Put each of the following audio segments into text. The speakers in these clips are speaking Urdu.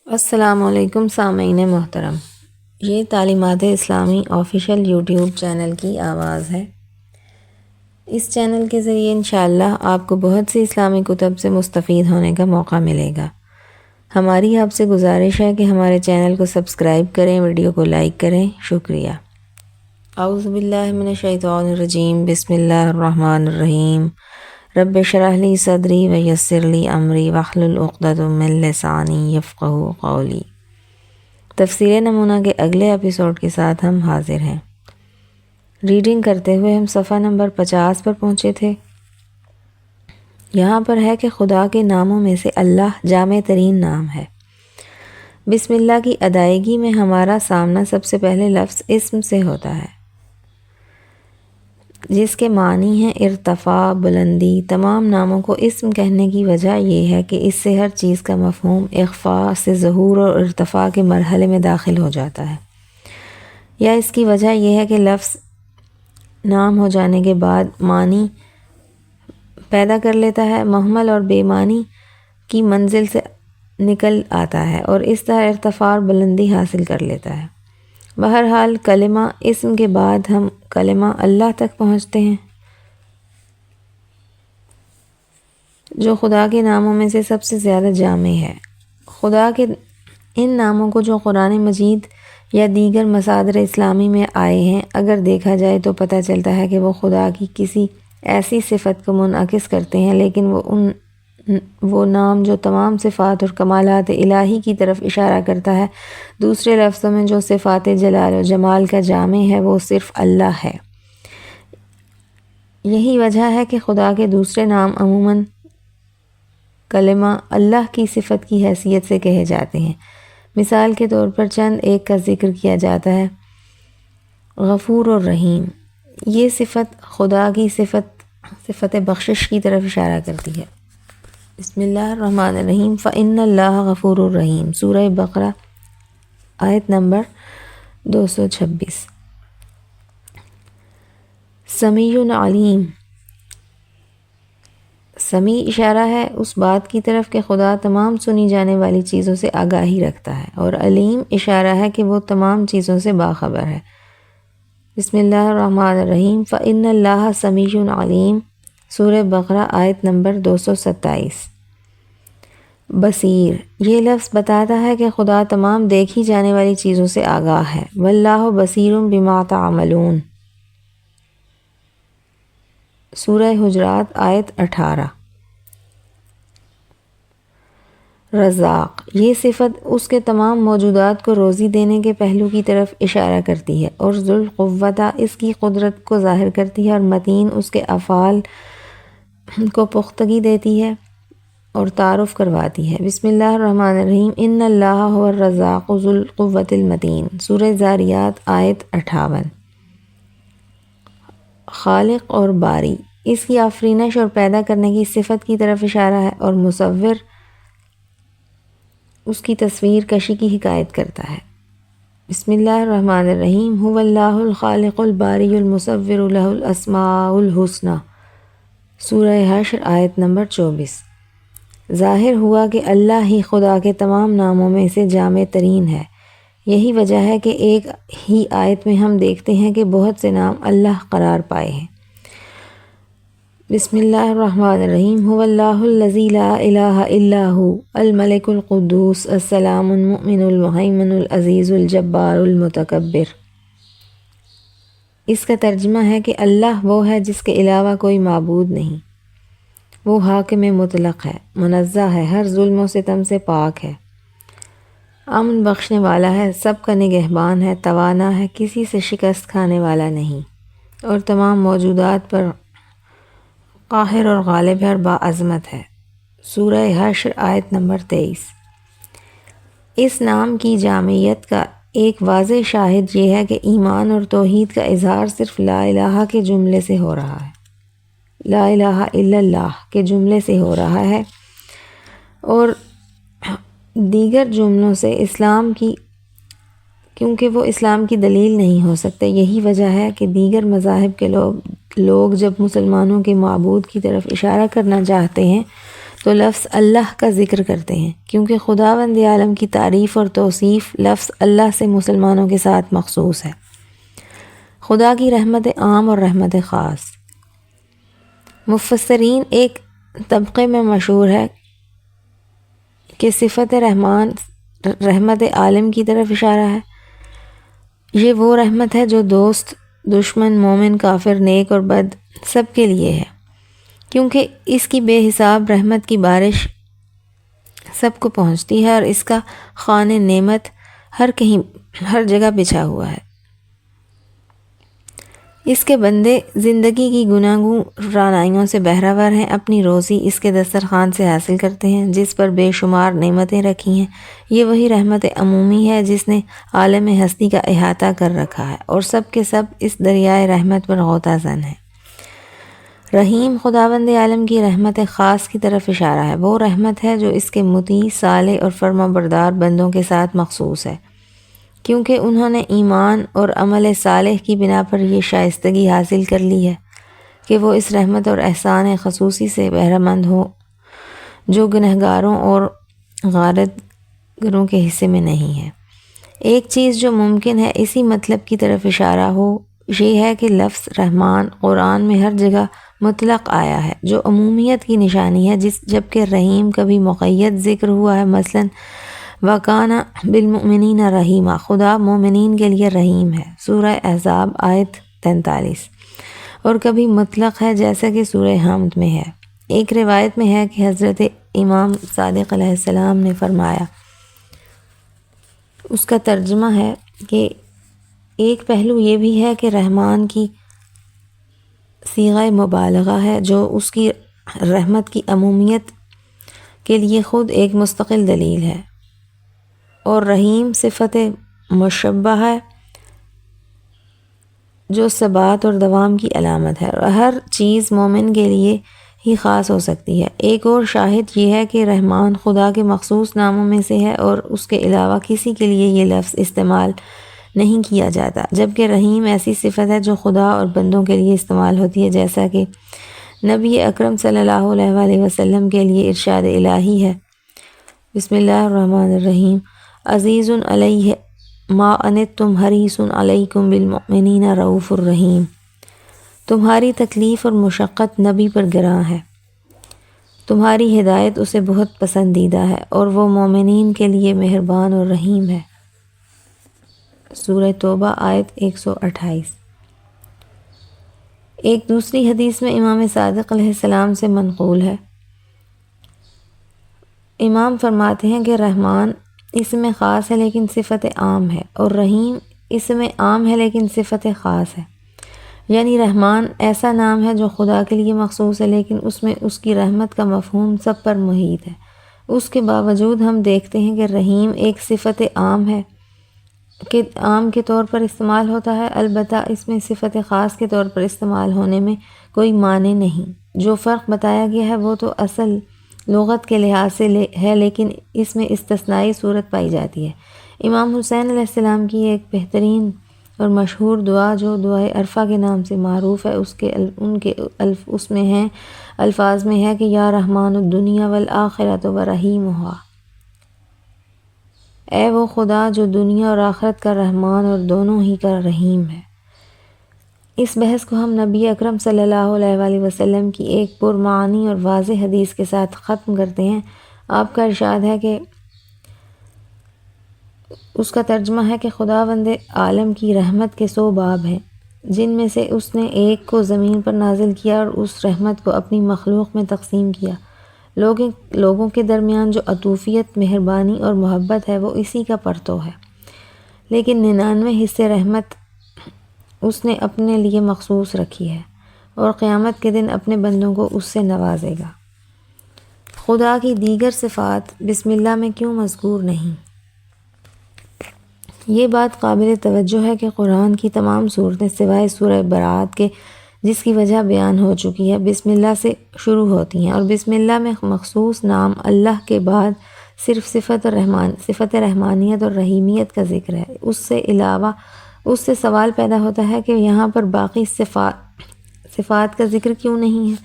السلام علیکم سامعین محترم، یہ تعلیمات اسلامی آفیشیل یوٹیوب چینل کی آواز ہے۔ اس چینل کے ذریعے انشاءاللہ آپ کو بہت سی اسلامی کتب سے مستفید ہونے کا موقع ملے گا۔ ہماری آپ سے گزارش ہے کہ ہمارے چینل کو سبسکرائب کریں، ویڈیو کو لائک کریں۔ شکریہ۔ اعوذ باللہ من الشیطان الرجیم، بسم اللہ الرحمن الرحیم۔ رب اشرح لی صدری ویسر لی امری واحلل عقدۃ من لسانی یفقہوا قولی۔ تفسیر نمونہ کے اگلے ایپیسوڈ کے ساتھ ہم حاضر ہیں۔ ریڈنگ کرتے ہوئے ہم صفحہ نمبر 50 پر پہنچے تھے۔ یہاں پر ہے کہ خدا کے ناموں میں سے اللہ جامع ترین نام ہے۔ بسم اللہ کی ادائیگی میں ہمارا سامنا سب سے پہلے لفظ اسم سے ہوتا ہے، جس کے معنی ہیں ارتفاع، بلندی۔ تمام ناموں کو اسم کہنے کی وجہ یہ ہے کہ اس سے ہر چیز کا مفہوم اخفاء سے ظہور اور ارتفاع کے مرحلے میں داخل ہو جاتا ہے، یا اس کی وجہ یہ ہے کہ لفظ نام ہو جانے کے بعد معنی پیدا کر لیتا ہے، مہمل اور بے معنی کی منزل سے نکل آتا ہے اور اس طرح ارتفاع اور بلندی حاصل کر لیتا ہے۔ بہرحال کلمہ اسم کے بعد ہم کلمہ اللہ تک پہنچتے ہیں، جو خدا کے ناموں میں سے سب سے زیادہ جامع ہے۔ خدا کے ان ناموں کو جو قرآن مجید یا دیگر مصادر اسلامی میں آئے ہیں، اگر دیکھا جائے تو پتہ چلتا ہے کہ وہ خدا کی کسی ایسی صفت کو منعکس کرتے ہیں، لیکن وہ نام جو تمام صفات اور کمالات الہی کی طرف اشارہ کرتا ہے، دوسرے لفظوں میں جو صفات جلال و جمال کا جامع ہے، وہ صرف اللہ ہے۔ یہی وجہ ہے کہ خدا کے دوسرے نام عموماً کلمہ اللہ کی صفت کی حیثیت سے کہے جاتے ہیں۔ مثال کے طور پر چند ایک کا ذکر کیا جاتا ہے۔ غفور اور رحیم، یہ صفت خدا کی صفت بخشش کی طرف اشارہ کرتی ہے۔ بسم اللہ الرحمن الرحیم۔ فَإِنَّ اللَّهَ غَفُورٌ رَحِيمٌ، سورہ بقرہ آیت نمبر 226۔ سمیع علیم، سمیع اشارہ ہے اس بات کی طرف کہ خدا تمام سنی جانے والی چیزوں سے آگاہی رکھتا ہے، اور علیم اشارہ ہے کہ وہ تمام چیزوں سے باخبر ہے۔ بسم اللہ الرحمن الرحیم۔ فَإِنَّ اللَّهَ سَمِيعٌ عَلِيمٌ، سورہ بقرہ آیت نمبر 227۔ بصیر، یہ لفظ بتاتا ہے کہ خدا تمام دیکھی جانے والی چیزوں سے آگاہ ہے۔ وَاللَّهُ بَصِيرٌ بِمَا تَعْمَلُونَ، سورہ حجرات آیت 18۔ رزاق، یہ صفت اس کے تمام موجودات کو روزی دینے کے پہلو کی طرف اشارہ کرتی ہے، اور ذو القوہ اس کی قدرت کو ظاہر کرتی ہے، اور متین اس کے افعال کو پختگی دیتی ہے اور تعارف کرواتی ہے۔ بسم اللہ الرحمن الرحیم۔ ان اللہ هو الرزاق ذو القوۃ المتین، سورہ ذاریات آیت 58۔ خالق اور باری، اس کی آفرینش اور پیدا کرنے کی صفت کی طرف اشارہ ہے، اور مصور اس کی تصویر کشی کی حکایت کرتا ہے۔ بسم اللہ الرحمن الرحیم۔ هو اللہ الخالق الباری المصور لہ الاسماء الحسنی، سورہ حشر آیت نمبر 24۔ ظاہر ہوا کہ اللہ ہی خدا کے تمام ناموں میں سے جامع ترین ہے۔ یہی وجہ ہے کہ ایک ہی آیت میں ہم دیکھتے ہیں کہ بہت سے نام اللہ قرار پائے ہیں۔ بسم اللہ الرحمن الرحیم۔ هو اللہ الذی لا الہ الا هو الملک القدوس السلام المؤمن المہیمن العزیز الجبار المتکبر۔ اس کا ترجمہ ہے کہ اللہ وہ ہے جس کے علاوہ کوئی معبود نہیں، وہ حاکم مطلق ہے، منزہ ہے، ہر ظلم و ستم سے پاک ہے، امن بخشنے والا ہے، سب کا نگہبان ہے، توانا ہے، کسی سے شکست کھانے والا نہیں، اور تمام موجودات پر قاہر اور غالب ہے اور باعظمت ہے۔ سورہ حشر آیت نمبر 23۔ اس نام کی جامعیت کا ایک واضح شاہد یہ ہے کہ ایمان اور توحید کا اظہار صرف لا الہ کے جملے سے ہو رہا ہے، لا الہ الا اللہ کے جملے سے ہو رہا ہے، اور دیگر جملوں سے اسلام کی، کیونکہ وہ اسلام کی دلیل نہیں ہو سکتے۔ یہی وجہ ہے کہ دیگر مذاہب کے لوگ جب مسلمانوں کے معبود کی طرف اشارہ کرنا چاہتے ہیں تو لفظ اللہ کا ذکر کرتے ہیں، کیونکہ خداوند عالم کی تعریف اور توصیف لفظ اللہ سے مسلمانوں کے ساتھ مخصوص ہے۔ خدا کی رحمت عام اور رحمت خاص۔ مفسرین ایک طبقے میں مشہور ہے کہ صفت رحمان رحمت عالم کی طرف اشارہ ہے۔ یہ وہ رحمت ہے جو دوست، دشمن، مومن، کافر، نیک اور بد سب کے لیے ہے، کیونکہ اس کی بے حساب رحمت کی بارش سب کو پہنچتی ہے اور اس کا خوان نعمت ہر جگہ بچھا ہوا ہے۔ اس کے بندے زندگی کی گناگوں رعنائیوں سے بہرہور ہیں، اپنی روزی اس کے دسترخوان سے حاصل کرتے ہیں جس پر بے شمار نعمتیں رکھی ہیں۔ یہ وہی رحمت عمومی ہے جس نے عالم ہستی کا احاطہ کر رکھا ہے اور سب کے سب اس دریائے رحمت پر غوطہ زن ہے۔ رحیم خداوند عالم کی رحمت خاص کی طرف اشارہ ہے۔ وہ رحمت ہے جو اس کے مطیع، صالح اور فرما بردار بندوں کے ساتھ مخصوص ہے، کیونکہ انہوں نے ایمان اور عمل صالح کی بنا پر یہ شائستگی حاصل کر لی ہے کہ وہ اس رحمت اور احسان خصوصی سے بہرہ مند ہوں جو گنہگاروں اور غارتگروں کے حصے میں نہیں ہے۔ ایک چیز جو ممکن ہے اسی مطلب کی طرف اشارہ ہو، یہ ہے کہ لفظ رحمان قرآن میں ہر جگہ مطلق آیا ہے، جو عمومیت کی نشانی ہے، جبکہ رحیم کبھی مقید ذکر ہوا ہے۔ مثلاً وَكَانَ بِالْمُؤْمِنِينَ رَحِيمًا، خدا مومنین کے لیے رحیم ہے، سورہ احزاب آیت 43، اور کبھی مطلق ہے جیسا کہ سورہ حمد میں ہے۔ ایک روایت میں ہے کہ حضرت امام صادق علیہ السلام نے فرمایا، اس کا ترجمہ ہے کہ ایک پہلو یہ بھی ہے کہ رحمان کی صیغہ مبالغہ ہے جو اس کی رحمت کی عمومیت کے لیے خود ایک مستقل دلیل ہے، اور رحیم صفت مشبہ ہے جو ثبات اور دوام کی علامت ہے، اور ہر چیز مومن کے لیے ہی خاص ہو سکتی ہے۔ ایک اور شاہد یہ ہے کہ رحمان خدا کے مخصوص ناموں میں سے ہے اور اس کے علاوہ کسی کے لیے یہ لفظ استعمال نہیں کیا جاتا، جبکہ رحیم ایسی صفت ہے جو خدا اور بندوں کے لیے استعمال ہوتی ہے، جیسا کہ نبی اکرم صلی اللہ علیہ وآلہ وسلم کے لیے ارشاد الہی ہے، بسم اللہ الرحمن الرحیم، عزیز علیہ ما عنتم حریص علیکم بالمؤمنین رؤوف الرحیم۔ تمہاری تکلیف اور مشقت نبی پر گراں ہے، تمہاری ہدایت اسے بہت پسندیدہ ہے، اور وہ مومنین کے لیے مہربان اور رحیم ہے، سورہ توبہ آیت 128۔ ایک دوسری حدیث میں امام صادق علیہ السلام سے منقول ہے، امام فرماتے ہیں کہ رحمان اسم خاص ہے لیکن صفت عام ہے، اور رحیم اسم عام ہے لیکن صفت خاص ہے۔ یعنی رحمان ایسا نام ہے جو خدا کے لیے مخصوص ہے، لیکن اس میں اس کی رحمت کا مفہوم سب پر محیط ہے۔ اس کے باوجود ہم دیکھتے ہیں کہ رحیم ایک صفت عام ہے کہ عام کے طور پر استعمال ہوتا ہے، البتہ اس میں صفت خاص کے طور پر استعمال ہونے میں کوئی معنی نہیں۔ جو فرق بتایا گیا ہے وہ تو اصل لغت کے لحاظ سے ہے، لیکن اس میں استثنائی صورت پائی جاتی ہے۔ امام حسین علیہ السلام کی ایک بہترین اور مشہور دعا جو دعائے عرفہ کے نام سے معروف ہے، اس میں ہیں الفاظ میں ہے کہ یا رحمان الدنیا والآخرۃ ورحیمھا، اے وہ خدا جو دنیا اور آخرت کا رحمان اور دونوں ہی کا رحیم ہے۔ اس بحث کو ہم نبی اکرم صلی اللہ علیہ وآلہ وسلم کی ایک پرمعانی اور واضح حدیث کے ساتھ ختم کرتے ہیں۔ آپ کا ارشاد ہے کہ اس کا ترجمہ ہے کہ خداوند عالم کی رحمت کے 100 باب ہیں، جن میں سے اس نے ایک کو زمین پر نازل کیا اور اس رحمت کو اپنی مخلوق میں تقسیم کیا۔ لوگوں کے درمیان جو عطوفیت، مہربانی اور محبت ہے وہ اسی کا پرتو ہے، لیکن 99 حصے رحمت اس نے اپنے لیے مخصوص رکھی ہے، اور قیامت کے دن اپنے بندوں کو اس سے نوازے گا۔ خدا کی دیگر صفات بسم اللہ میں کیوں مذکور نہیں؟ یہ بات قابل توجہ ہے کہ قرآن کی تمام صورتیں سوائے سورہ برات کے، جس کی وجہ بیان ہو چکی ہے، بسم اللہ سے شروع ہوتی ہیں، اور بسم اللہ میں مخصوص نام اللہ کے بعد صرف صفت رحمانیت اور رحیمیت کا ذکر ہے۔ اس سے علاوہ اس سے سوال پیدا ہوتا ہے کہ یہاں پر باقی صفات کا ذکر کیوں نہیں ہے؟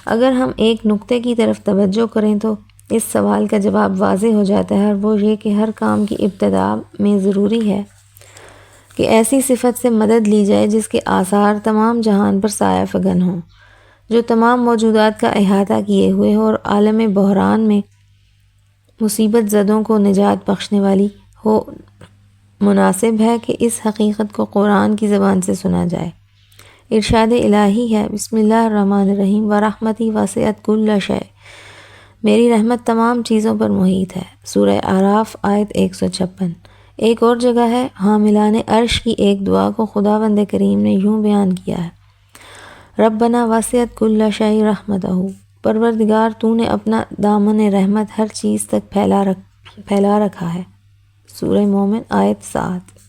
اگر ہم ایک نقطے کی طرف توجہ کریں تو اس سوال کا جواب واضح ہو جاتا ہے، اور وہ یہ کہ ہر کام کی ابتدا میں ضروری ہے کہ ایسی صفت سے مدد لی جائے جس کے آثار تمام جہان پر سایہ فگن ہوں، جو تمام موجودات کا احاطہ کیے ہوئے ہو اور عالم بحران میں مصیبت زدوں کو نجات بخشنے والی ہو۔ مناسب ہے کہ اس حقیقت کو قرآن کی زبان سے سنا جائے۔ ارشاد الہی ہے، بسم اللہ الرحمن الرحیم، ورحمتی وسعت کل شیء، میری رحمت تمام چیزوں پر محیط ہے۔ سورہ اعراف آیت 156۔ ایک اور جگہ ہے، حاملان عرش کی ایک دعا کو خداوند کریم نے یوں بیان کیا ہے، ربنا وسعت کل شیء رحمتہ، پروردگار تو نے اپنا دامن رحمت ہر چیز تک پھیلا رکھا ہے۔ سورہ مومن آیت 7۔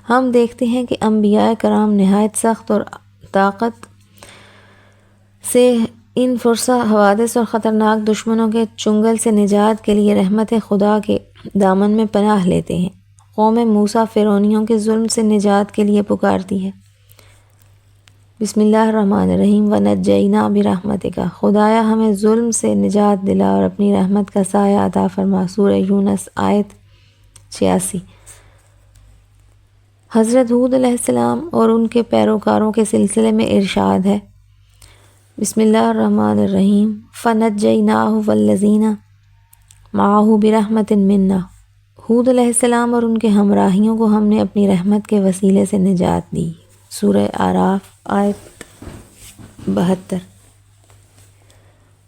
ہم دیکھتے ہیں کہ انبیاء کرام نہایت سخت اور طاقت سے ان فرسا حوادث اور خطرناک دشمنوں کے چنگل سے نجات کے لیے رحمت خدا کے دامن میں پناہ لیتے ہیں۔ قوم موسیٰ فرعونیوں کے ظلم سے نجات کے لیے پکارتی ہے، بسم اللہ الرحمن الرحیم، ونجینا برحمتک، خدایا ہمیں ظلم سے نجات دلا اور اپنی رحمت کا سایہ عطا فرما۔ سورہ یونس آیت 86۔ حضرت ہود علیہ السلام اور ان کے پیروکاروں کے سلسلے میں ارشاد ہے، بسم اللہ الرحمن الرحیم، فَنَجَّيْنَاهُ وَالَّذِينَ مَعَهُ بِرَحْمَةٍ مِنَّا، ہود علیہ السلام اور ان کے ہمراہیوں کو ہم نے اپنی رحمت کے وسیلے سے نجات دی۔ سورہ اعراف آیت 72۔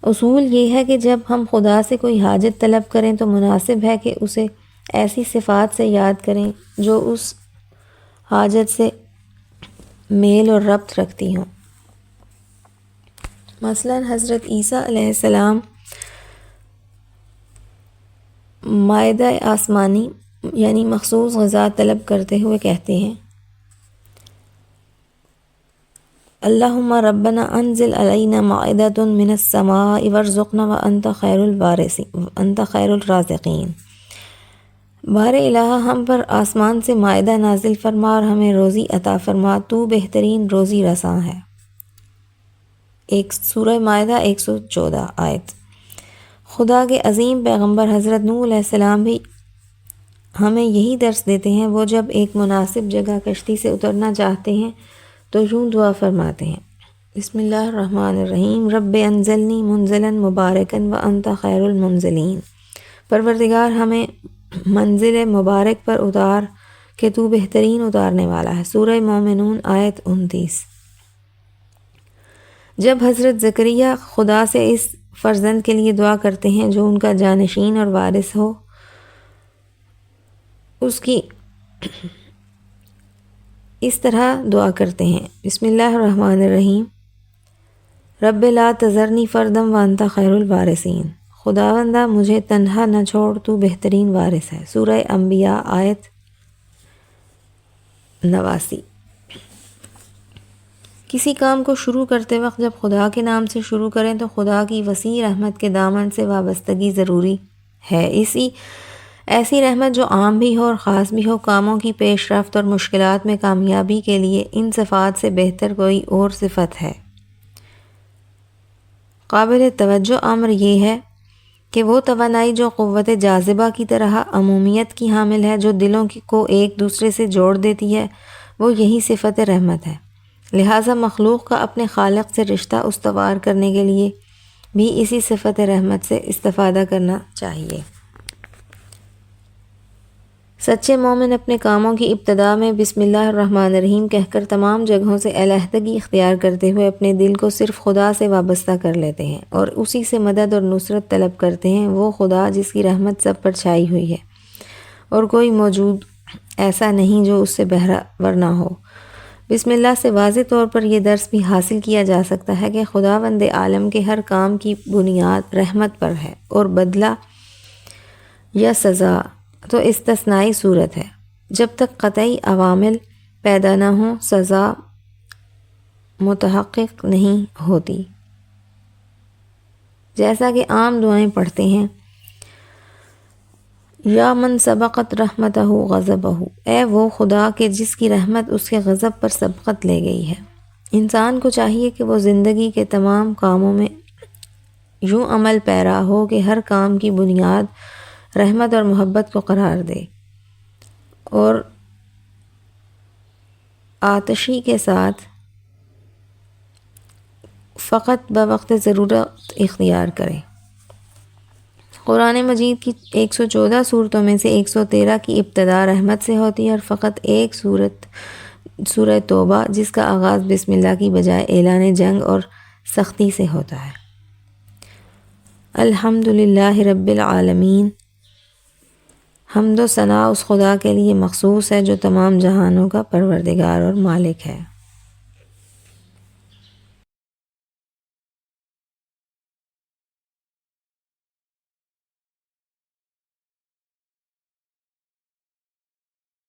اصول یہ ہے کہ جب ہم خدا سے کوئی حاجت طلب کریں تو مناسب ہے کہ اسے ایسی صفات سے یاد کریں جو اس حاجت سے میل اور ربط رکھتی ہوں۔ مثلا حضرت عیسیٰ علیہ السلام مائدہ آسمانی یعنی مخصوص غذا طلب کرتے ہوئے کہتے ہیں، اللہم ربنا انزل علینا مائدۃ من السماء وارزقنا وانت خیر الرازقین، بار الہ ہم پر آسمان سے مائدہ نازل فرما اور ہمیں روزی عطا فرما، تو بہترین روزی رساں ہے۔ سورہ مائدہ 114 آیت۔ خدا کے عظیم پیغمبر حضرت نوح علیہ السلام بھی ہمیں یہی درس دیتے ہیں۔ وہ جب ایک مناسب جگہ کشتی سے اترنا چاہتے ہیں تو یوں دعا فرماتے ہیں، بسم اللہ الرحمن الرحیم، رب انزلنی منزلا مبارکا وانت خیر المنزلین، پروردگار ہمیں منزل مبارک پر اتار کہ تو بہترین اتارنے والا ہے۔ سورہ مومنون آیت 29۔ جب حضرت زکریا خدا سے اس فرزند کے لیے دعا کرتے ہیں جو ان کا جانشین اور وارث ہو، اس کی اس طرح دعا کرتے ہیں، بسم اللہ الرحمن الرحیم، رب لا تذرنی فردا وانت خیر الوارثین، خداوندہ مجھے تنہا نہ چھوڑ، تو بہترین وارث ہے۔ سورہ انبیاء آیت 89۔ کسی کام کو شروع کرتے وقت جب خدا کے نام سے شروع کریں تو خدا کی وسیع رحمت کے دامن سے وابستگی ضروری ہے۔ ایسی رحمت جو عام بھی ہو اور خاص بھی ہو، کاموں کی پیش رفت اور مشکلات میں کامیابی کے لیے ان صفات سے بہتر کوئی اور صفت ہے۔ قابل توجہ امر یہ ہے کہ وہ توانائی جو قوت جاذبہ کی طرح عمومیت کی حامل ہے، جو دلوں کو ایک دوسرے سے جوڑ دیتی ہے، وہ یہی صفت رحمت ہے۔ لہٰذا مخلوق کا اپنے خالق سے رشتہ استوار کرنے کے لیے بھی اسی صفت رحمت سے استفادہ کرنا چاہیے۔ سچے مومن اپنے کاموں کی ابتدا میں بسم اللہ الرحمن الرحیم کہہ کر تمام جگہوں سے علیحدگی اختیار کرتے ہوئے اپنے دل کو صرف خدا سے وابستہ کر لیتے ہیں اور اسی سے مدد اور نصرت طلب کرتے ہیں، وہ خدا جس کی رحمت سب پر چھائی ہوئی ہے اور کوئی موجود ایسا نہیں جو اس سے بہرہ نہ ہو۔ بسم اللہ سے واضح طور پر یہ درس بھی حاصل کیا جا سکتا ہے کہ خداوند عالم کے ہر کام کی بنیاد رحمت پر ہے اور بدلہ یا سزا تو استثنائی صورت ہے۔ جب تک قطعی عوامل پیدا نہ ہوں سزا متحقق نہیں ہوتی۔ جیسا کہ عام دعائیں پڑھتے ہیں، یا من سبقت رحمتہ غضبہ، اے وہ خدا کہ جس کی رحمت اس کے غضب پر سبقت لے گئی ہے۔ انسان کو چاہیے کہ وہ زندگی کے تمام کاموں میں یوں عمل پیرا ہو کہ ہر کام کی بنیاد رحمت اور محبت کو قرار دے، اور آتشی کے ساتھ فقط بوقت ضرورت اختیار کرے۔ قرآن مجید کی 114 صورتوں میں سے 113 کی ابتدا رحمت سے ہوتی ہے، اور فقط ایک سورہ توبہ جس کا آغاز بسم اللہ کی بجائے اعلان جنگ اور سختی سے ہوتا ہے۔ الحمدللہ رب العالمین، حمد و ثنا اس خدا کے لیے مخصوص ہے جو تمام جہانوں کا پروردگار اور مالک ہے۔